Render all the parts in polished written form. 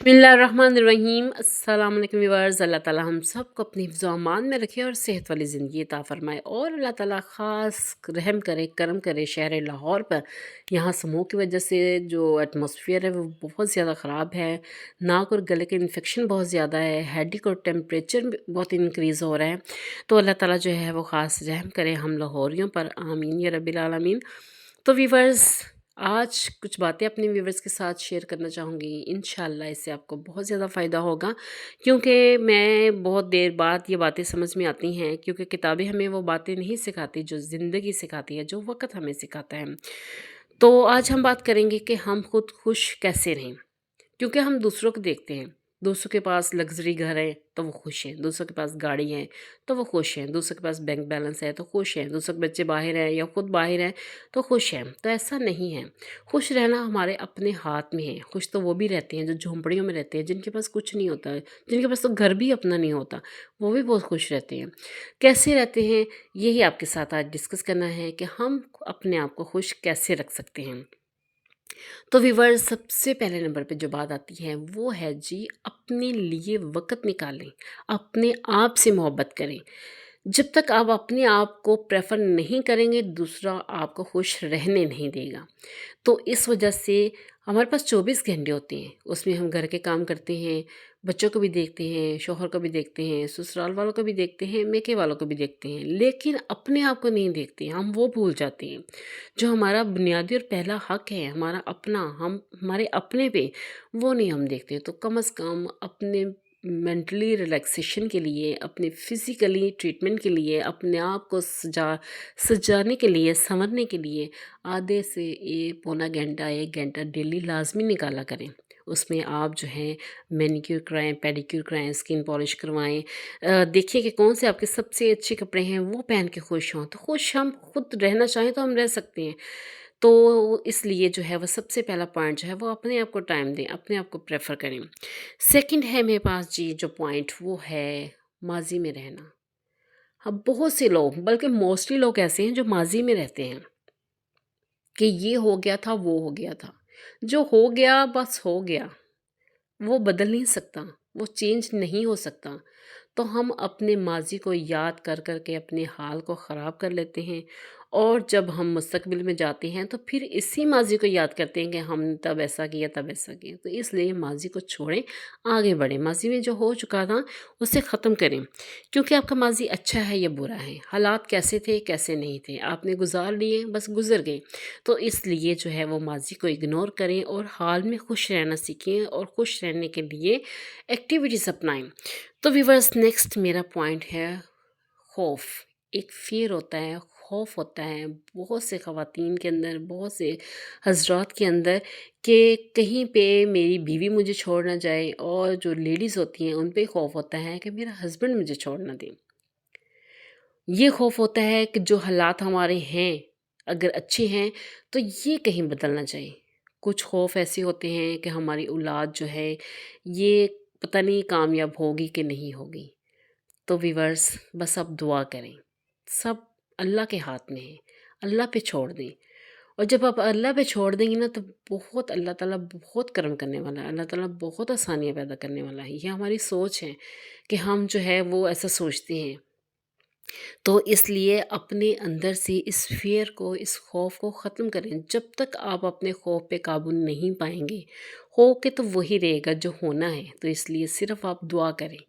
बिस्मिल्लाहिर्रहमानिर्रहीम। अस्सलाम वालेकुम व्यूअर्स। अल्लाह ताला हम सब को अपनी हिफ्ज़ व अमान में रखे और सेहत वाली ज़िंदगी अता फ़रमाए, और अल्लाह ताला ख़ास रहम करे, करम करे शहर लाहौर पर। यहाँ स्मोक की वजह से जो एटमॉस्फेयर है वो बहुत ज़्यादा ख़राब है। नाक और गले के इन्फेक्शन बहुत ज़्यादा है, हेडेक और टेम्परेचर भी बहुत इंक्रीज़ हो रहा है। तो अल्लाह ताला जो है वो ख़ास रहम करे हम लाहौरियों पर, आमीन या रब्बिल आलमीन। तो व्यूअर्स, आज कुछ बातें अपने व्यूवर्स के साथ शेयर करना चाहूँगी। इंशाल्लाह इससे आपको बहुत ज़्यादा फ़ायदा होगा, क्योंकि मैं बहुत देर बाद ये बातें समझ में आती हैं, क्योंकि किताबें हमें वो बातें नहीं सिखाती जो ज़िंदगी सिखाती है, जो वक़्त हमें सिखाता है। तो आज हम बात करेंगे कि हम खुद खुश कैसे रहें, क्योंकि हम दूसरों को देखते हैं। दूसरों के पास लग्ज़री घर है तो वो खुश हैं, दूसरों के पास गाड़ी है तो वो खुश हैं, दूसरों के पास बैंक बैलेंस है तो खुश हैं, दूसरों के बच्चे बाहर हैं या खुद बाहर हैं तो खुश हैं। तो ऐसा नहीं है। खुश रहना हमारे अपने हाथ में है। खुश तो वो भी रहते हैं जो झोंपड़ियों में रहते हैं, जिनके पास कुछ नहीं होता है, जिनके पास तो घर भी अपना नहीं होता, वो भी बहुत खुश रहते हैं। कैसे रहते हैं, यही आपके साथ आज डिस्कस करना है कि हम अपने आप को खुश कैसे रख सकते हैं। तो व्यूअर्स, सबसे पहले नंबर पे जो बात आती है वो है जी, अपने लिए वक़्त निकालें, अपने आप से मोहब्बत करें। जब तक आप अपने आप को प्रेफ़र नहीं करेंगे, दूसरा आपको खुश रहने नहीं देगा। तो इस वजह से हमारे पास 24 घंटे होते हैं, उसमें हम घर के काम करते हैं, बच्चों को भी देखते हैं, शौहर को भी देखते हैं, ससुराल वालों को भी देखते हैं, मायके वालों को भी देखते हैं, लेकिन अपने आप को नहीं देखते, हम वो भूल जाते हैं। जो हमारा बुनियादी और पहला हक है, हमारा अपना, हम हमारे अपने पे, वो नहीं हम देखते। तो कम से कम अपने मेंटली रिलैक्सेशन के लिए, अपने फिज़िकली ट्रीटमेंट के लिए, अपने आप को सजाने के लिए, सँवरने के लिए आधे से पौना घंटा, 1 घंटा डेली लाज़मी निकाला करें। उसमें आप जो है मैनीक्योर कराएँ, पेडीक्योर कराएँ, स्किन पॉलिश करवाएँ। देखिए कि कौन से आपके सबसे अच्छे कपड़े हैं, वो पहन के खुश हों। तो खुश हम खुद रहना चाहें तो हम रह सकते हैं। तो इसलिए जो है वो सबसे पहला पॉइंट जो है वो अपने आप को टाइम दें, अपने आप को प्रेफ़र करें। सेकंड है मेरे पास जी जो पॉइंट, वो है माज़ी में रहना। अब बहुत से लोग, बल्कि मोस्टली लोग ऐसे हैं जो माज़ी में रहते हैं कि ये हो गया था, वो हो गया था। जो हो गया बस हो गया, वो बदल नहीं सकता, वो चेंज नहीं हो सकता। तो हम अपने माज़ी को याद कर कर के अपने हाल को ख़राब कर लेते हैं, और जब हम मुस्तक़बिल में जाते हैं तो फिर इसी माज़ी को याद करते हैं कि हमने तब ऐसा किया, तब ऐसा किया। तो इसलिए माज़ी को छोड़ें, आगे बढ़ें। माज़ी में जो हो चुका था उसे ख़त्म करें, क्योंकि आपका माज़ी अच्छा है या बुरा है, हालात कैसे थे, कैसे नहीं थे, आपने गुज़ार लिए, बस गुज़र गए। तो इसलिए जो है वो माज़ी को इग्नोर करें और हाल में खुश रहना सीखें, और खुश रहने के लिए एक्टिविटीज़ अपनाएँ। तो व्यूअर्स, नेक्स्ट मेरा पॉइंट है खौफ। एक फ़ियर होता है, खौफ होता है बहुत से ख़वातीन के अंदर, बहुत से हज़रात के अंदर, कि कहीं पे मेरी बीवी मुझे छोड़ ना जाए, और जो लेडीज़ होती हैं उन पे खौफ होता है कि मेरा हस्बैंड मुझे छोड़ ना दे। ये खौफ होता है कि जो हालात हमारे हैं, अगर अच्छे हैं तो ये कहीं बदल ना जाए। कुछ खौफ ऐसे होते हैं कि हमारी औलाद जो है ये पता नहीं कामयाब होगी कि नहीं होगी। तो व्यूअर्स, बस आप दुआ करें, सब अल्लाह के हाथ में है, अल्लाह पे छोड़ दें। और जब आप अल्लाह पे छोड़ देंगे ना, तो बहुत अल्लाह ताला बहुत करम करने वाला है, अल्लाह ताला बहुत आसानियाँ पैदा करने वाला है। ये हमारी सोच है कि हम जो है वो ऐसा सोचते हैं। तो इसलिए अपने अंदर से इस फ़ियर को, इस खौफ को ख़त्म करें। जब तक आप अपने खौफ पे काबू नहीं पाएँगे, हो के तो वही रहेगा जो होना है। तो इसलिए सिर्फ़ आप दुआ करें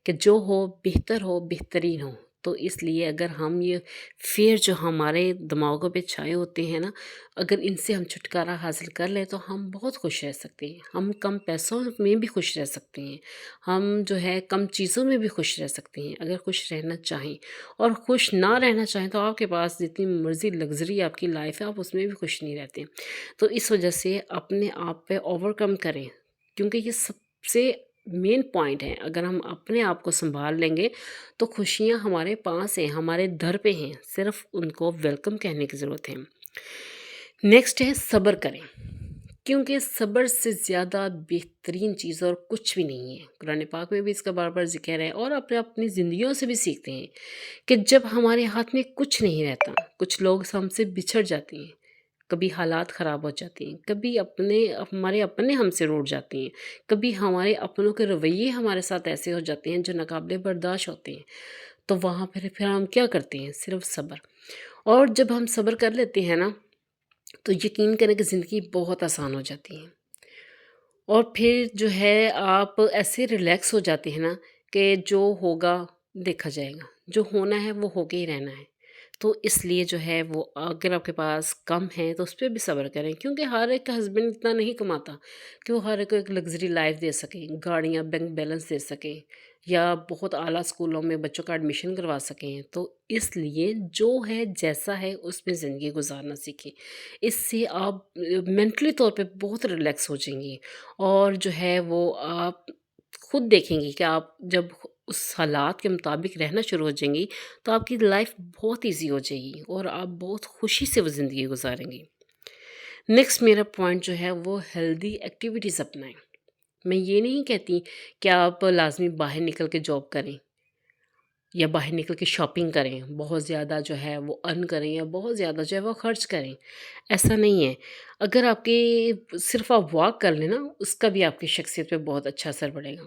कि जो हो बेहतर हो, बेहतरीन हो। तो इसलिए अगर हम ये फ़ियर जो हमारे दिमागों पे छाए होते हैं ना, अगर इनसे हम छुटकारा हासिल कर लें तो हम बहुत खुश रह सकते हैं। हम कम पैसों में भी खुश रह सकते हैं। हम जो है कम चीज़ों में भी खुश रह सकते हैं, अगर खुश रहना चाहें। और खुश ना रहना चाहें तो आपके पास जितनी मर्ज़ी लग्ज़री आपकी लाइफ़ है, आप उसमें भी खुश नहीं रहते। तो इस वजह से अपने आप पे ओवरकम करें, क्योंकि ये सबसे मेन पॉइंट है। अगर हम अपने आप को सँभाल लेंगे तो खुशियाँ हमारे पास हैं, हमारे दर पे हैं, सिर्फ़ उनको वेलकम कहने की ज़रूरत है। नेक्स्ट है सब्र करें, क्योंकि सब्र से ज़्यादा बेहतरीन चीज़ और कुछ भी नहीं है। कुरान पाक में भी इसका बार-बार ज़िक्र है, और अपने अपनी ज़िंदगियों से भी सीखते हैं कि जब हमारे हाथ में कुछ नहीं रहता, कुछ लोग हमसे बिछड़ जाते हैं, کبھی حالات خراب ہو جاتے ہیں، کبھی ہمارے اپنے ہم سے روٹھ جاتے ہیں، کبھی ہمارے اپنوں کے رویے ہمارے ساتھ ایسے ہو جاتے ہیں جو ناقابل برداشت ہوتے ہیں، تو وہاں پھر ہم کیا کرتے ہیں؟ صرف صبر۔ اور جب ہم صبر کر لیتے ہیں نا، تو یقین کریں کہ زندگی بہت آسان ہو جاتی ہے، اور پھر جو ہے آپ ایسے ریلیکس ہو جاتے ہیں نا کہ جو ہوگا دیکھا جائے گا، جو ہونا ہے وہ ہو کے ہی رہنا ہے۔ تو اس لیے جو ہے وہ اگر آپ کے پاس کم ہے تو اس پہ بھی صبر کریں، کیونکہ ہر ایک کا ہسبینڈ اتنا نہیں کماتا کہ وہ ہر ایک کو ایک لگژری لائف دے سکے، گاڑیاں، بینک بیلنس دے سکے، یا بہت اعلیٰ اسکولوں میں بچوں کا ایڈمیشن کروا سکیں۔ تو اس لیے جو ہے جیسا ہے اس میں زندگی گزارنا سیکھیں، اس سے آپ مینٹلی طور پہ بہت ریلیکس ہو جائیں گی، اور جو ہے وہ آپ خود دیکھیں گی کہ آپ جب اس حالات کے مطابق رہنا شروع ہو جائیں گی تو آپ کی لائف بہت ایزی ہو جائے گی، اور آپ بہت خوشی سے وہ زندگی گزاریں گی۔ نیکسٹ میرا پوائنٹ جو ہے وہ ہیلدی ایکٹیویٹیز اپنائیں۔ میں یہ نہیں کہتی کہ آپ لازمی باہر نکل کے جاب کریں یا باہر نکل کے شاپنگ کریں، بہت زیادہ جو ہے وہ ارن کریں یا بہت زیادہ جو ہے وہ خرچ کریں، ایسا نہیں ہے۔ اگر آپ کے صرف آپ واک کر لیں نا، اس کا بھی آپ کی شخصیت پہ بہت اچھا اثر پڑے گا۔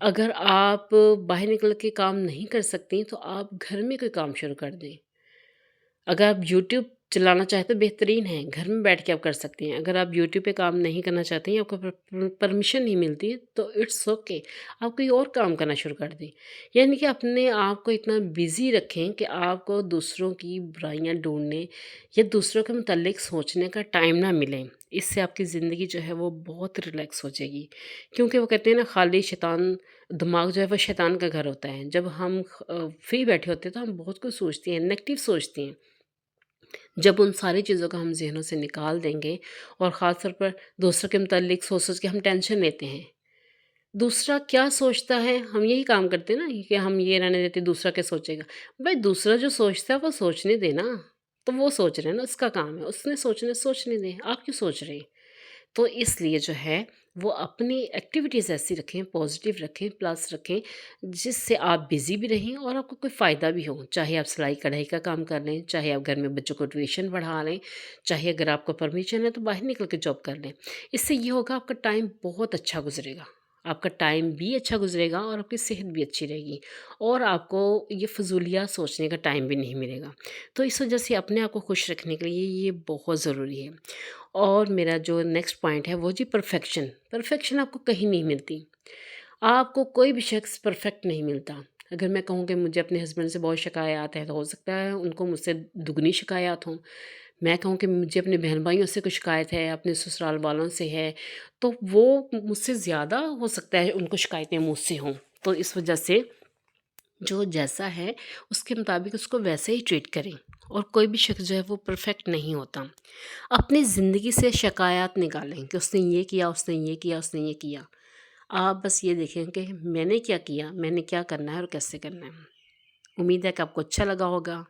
اگر آپ باہر نکل کے کام نہیں کر سکتی تو آپ گھر میں کوئی کام شروع کر دیں۔ اگر آپ یوٹیوب چلانا چاہتے تو بہترین ہے، گھر میں بیٹھ کے آپ کر سکتے ہیں۔ اگر آپ یوٹیوب پہ کام نہیں کرنا چاہتے ہیں، آپ کو پرمیشن نہیں ملتی، تو اٹس اوکے، آپ کوئی اور کام کرنا شروع کر دیں۔ یعنی کہ اپنے آپ کو اتنا بزی رکھیں کہ آپ کو دوسروں کی برائیاں ڈھونڈنے یا دوسروں کے متعلق سوچنے کا ٹائم نہ ملے۔ اس سے آپ کی زندگی جو ہے وہ بہت ریلیکس ہو جائے گی، کیونکہ وہ کہتے ہیں نا، خالی شیطان دماغ جو ہے وہ شیطان کا گھر ہوتا ہے۔ جب ہم فری بیٹھے ہوتے ہیں تو ہم بہت کچھ سوچتے ہیں، نیگیٹو سوچتے ہیں۔ جب ان ساری چیزوں کو ہم ذہنوں سے نکال دیں گے، اور خاص طور پر دوسروں کے متعلق سوچ سوچ کے ہم ٹینشن لیتے ہیں، دوسرا کیا سوچتا ہے، ہم یہی کام کرتے ہیں نا کہ ہم یہ رہنے دیتے دوسرا کیا سوچے گا۔ بھائی دوسرا جو سوچتا ہے وہ سوچنے دے نا، تو وہ سوچ رہے ہیں نا، اس کا کام ہے، اس نے سوچنے دیں، آپ کیوں سوچ رہے ہیں؟ تو اس لیے جو ہے وہ اپنی ایکٹیویٹیز ایسی رکھیں، پازیٹیو رکھیں، پلس رکھیں، جس سے آپ بزی بھی رہیں اور آپ کو کوئی فائدہ بھی ہو۔ چاہے آپ سلائی کڑھائی کا کام کر لیں، چاہے آپ گھر میں بچوں کو ٹیوشن پڑھا لیں، چاہے اگر آپ کو پرمیشن ہے تو باہر نکل کے جاب کر لیں۔ اس سے یہ ہوگا آپ کا ٹائم بہت اچھا گزرے گا، آپ کا ٹائم بھی اچھا گزرے گا، اور آپ کی صحت بھی اچھی رہے گی، اور آپ کو یہ فضولیات سوچنے کا ٹائم بھی نہیں ملے گا۔ تو اس وجہ سے اپنے آپ کو خوش رکھنے کے لیے یہ بہت ضروری ہے۔ اور میرا جو نیکسٹ پوائنٹ ہے وہ جی پرفیکشن۔ پرفیکشن آپ کو کہیں نہیں ملتی، آپ کو کوئی بھی شخص پرفیکٹ نہیں ملتا۔ اگر میں کہوں کہ مجھے اپنے ہسبینڈ سے بہت شکایات ہیں، تو ہو سکتا ہے ان کو مجھ سے دگنی شکایات ہوں۔ میں کہوں کہ مجھے اپنے بہن بھائیوں سے کچھ شکایت ہے، اپنے سسرال والوں سے ہے، تو وہ مجھ سے زیادہ ہو سکتا ہے ان کو شکایتیں مجھ سے ہوں۔ تو اس وجہ سے جو جیسا ہے اس کے مطابق اس کو ویسے ہی ٹریٹ کریں، اور کوئی بھی شخص جو ہے وہ پرفیکٹ نہیں ہوتا۔ اپنی زندگی سے شکایات نکالیں کہ اس نے یہ کیا، اس نے یہ کیا، اس نے یہ کیا۔ آپ بس یہ دیکھیں کہ میں نے کیا کیا، میں نے کیا کرنا ہے اور کیسے کرنا ہے۔ امید ہے کہ آپ کو اچھا لگا ہوگا۔